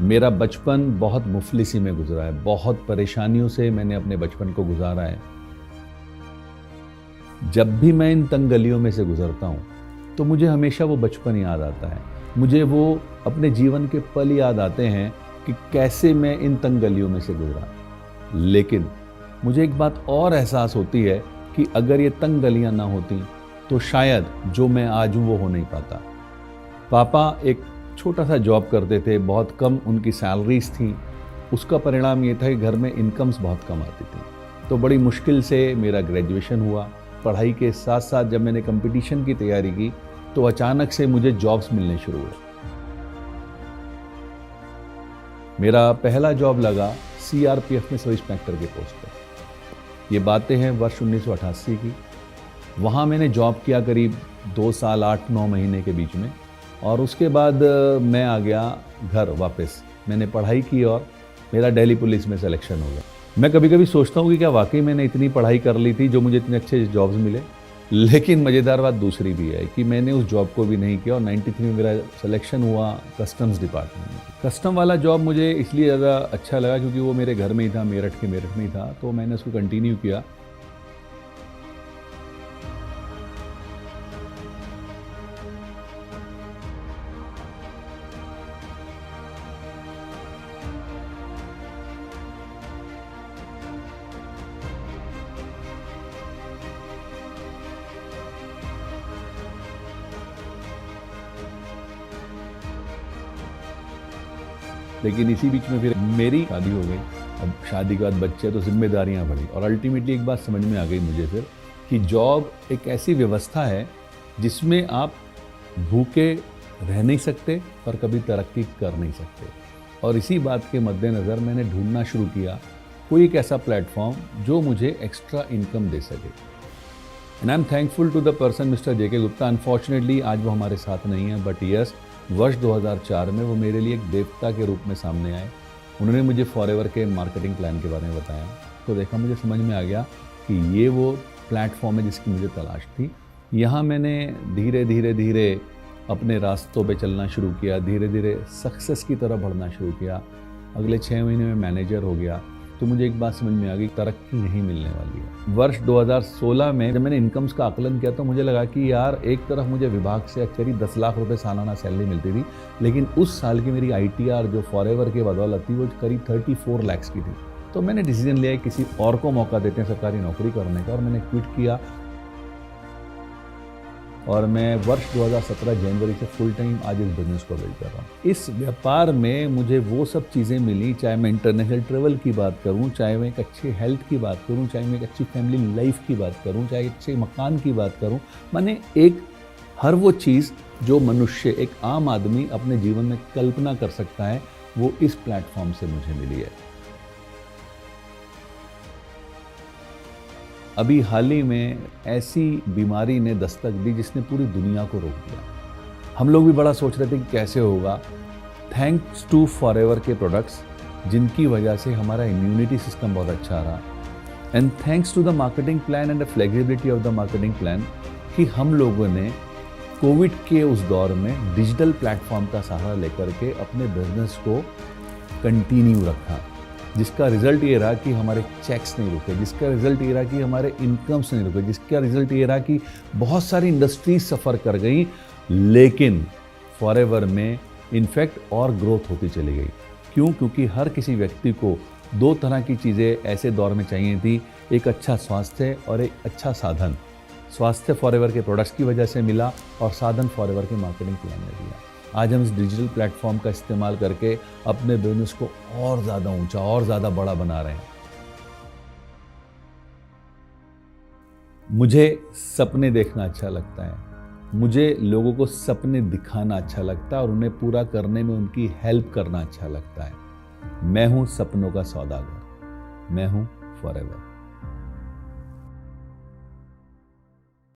मेरा बचपन बहुत मुफलिसी में गुजरा है, बहुत परेशानियों से मैंने अपने बचपन को गुजारा है। जब भी मैं इन तंग गलियों में से गुजरता हूँ तो मुझे हमेशा वो बचपन याद आता है। मुझे वो अपने जीवन के पल याद आते हैं कि कैसे मैं इन तंग गलियों में से गुजरा। लेकिन मुझे एक बात और एहसास होती है कि अगर ये तंग गलियां ना होती तो शायद जो मैं आज हूँ वो हो नहीं पाता। पापा एक छोटा सा जॉब करते थे, बहुत कम उनकी सैलरीज थी। उसका परिणाम ये था कि घर में इनकम्स बहुत कम आती थी। तो बड़ी मुश्किल से मेरा ग्रेजुएशन हुआ। पढ़ाई के साथ साथ जब मैंने कंपटीशन की तैयारी की तो अचानक से मुझे जॉब्स मिलने शुरू हुए। मेरा पहला जॉब लगा सीआरपीएफ में सब इंस्पेक्टर के पोस्ट पर। ये बातें हैं वर्ष 1988 की। वहाँ मैंने जॉब किया करीब 2 साल 8-9 महीने के बीच में, और उसके बाद मैं आ गया घर वापस। मैंने पढ़ाई की और मेरा दिल्ली पुलिस में सिलेक्शन हो गया। मैं कभी कभी सोचता हूँ कि क्या वाकई मैंने इतनी पढ़ाई कर ली थी जो मुझे इतने अच्छे जॉब्स मिले। लेकिन मज़ेदार बात दूसरी भी है कि मैंने उस जॉब को भी नहीं किया और 93 में मेरा सिलेक्शन हुआ कस्टम्स डिपार्टमेंट में। कस्टम वाला जॉब मुझे इसलिए ज़्यादा अच्छा लगा क्योंकि वो मेरे घर में ही था, मेरठ में ही था, तो मैंने उसको कंटिन्यू किया। लेकिन इसी बीच में फिर मेरी शादी हो गई। अब शादी के बाद बच्चे तो जिम्मेदारियां बढ़ी और अल्टीमेटली एक बात समझ में आ गई मुझे फिर कि जॉब एक ऐसी व्यवस्था है जिसमें आप भूखे रह नहीं सकते पर कभी तरक्की कर नहीं सकते। और इसी बात के मद्देनज़र मैंने ढूंढना शुरू किया कोई एक ऐसा प्लेटफॉर्म जो मुझे एक्स्ट्रा इनकम दे सके। And I am thankful to the person mister J K Gupta. Unfortunately आज वो हमारे साथ नहीं है, बट यस, वर्ष 2004 में वो मेरे लिए एक देवता के रूप में सामने आए। उन्होंने मुझे फॉरएवर के मार्केटिंग प्लान के बारे में बताया। तो देखा, मुझे समझ में आ गया कि ये वो प्लेटफॉर्म है जिसकी मुझे तलाश थी। यहाँ मैंने धीरे धीरे अपने रास्तों पे चलना शुरू किया, धीरे धीरे सक्सेस की तरफ बढ़ना शुरू किया। अगले 6 महीने में मैनेजर हो गया। तो मुझे एक बात समझ में आ गई, तरक्की नहीं मिलने वाली है। वर्ष 2016 में जब मैंने इनकम्स का आकलन किया तो मुझे लगा कि यार, एक तरफ मुझे विभाग से करीब 10 लाख रुपए सालाना सैलरी मिलती थी, लेकिन उस साल की मेरी आईटीआर जो फॉरएवर के बदौलत थी वो करीब 34 लाख की थी। तो मैंने डिसीजन लिया किसी और को मौका देते हैं सरकारी नौकरी करने का, और मैंने क्विट किया। और मैं वर्ष 2017 जनवरी से फुल टाइम आज इस बिजनेस को बिल्ड कर रहा हूँ। इस व्यापार में मुझे वो सब चीज़ें मिली, चाहे मैं इंटरनेशनल ट्रेवल की बात करूँ, चाहे मैं एक अच्छी हेल्थ की बात करूँ, चाहे मैं एक अच्छी फैमिली लाइफ की बात करूँ, चाहे अच्छे मकान की बात करूँ। मैंने एक हर वो चीज़ जो मनुष्य, एक आम आदमी अपने जीवन में कल्पना कर सकता है, वो इस प्लेटफॉर्म से मुझे मिली है। अभी हाल ही में ऐसी बीमारी ने दस्तक दी जिसने पूरी दुनिया को रोक दिया। हम लोग भी बड़ा सोच रहे थे कि कैसे होगा। थैंक्स टू फॉरएवर के प्रोडक्ट्स, जिनकी वजह से हमारा इम्यूनिटी सिस्टम बहुत अच्छा रहा, and thanks to the marketing plan and the flexibility of the marketing plan, कि हम लोगों ने कोविड के उस दौर में डिजिटल प्लेटफॉर्म का सहारा लेकर के अपने बिजनेस को कंटिन्यू रखा, जिसका रिजल्ट ये रहा कि हमारे चेक्स नहीं रुके, जिसका रिजल्ट ये रहा कि हमारे इनकम्स नहीं रुके, जिसका रिजल्ट ये रहा कि बहुत सारी इंडस्ट्रीज सफ़र कर गई, लेकिन फॉरएवर में इनफैक्ट और ग्रोथ होती चली गई। क्यों? क्योंकि हर किसी व्यक्ति को 2 तरह की चीज़ें ऐसे दौर में चाहिए थी, एक अच्छा स्वास्थ्य और एक अच्छा साधन। स्वास्थ्य फॉरएवर के प्रोडक्ट्स की वजह से मिला और साधन फॉरएवर के मार्केटिंग प्लान में दिया। आज हम इस डिजिटल प्लेटफॉर्म का इस्तेमाल करके अपने बिजनेस को और ज़्यादा ऊंचा और ज़्यादा बड़ा बना रहे हैं। मुझे सपने देखना अच्छा लगता है, मुझे लोगों को सपने दिखाना अच्छा लगता है और उन्हें पूरा करने में उनकी हेल्प करना अच्छा लगता है। मैं हूं सपनों का सौदागर, मैं हूं फॉरएवर।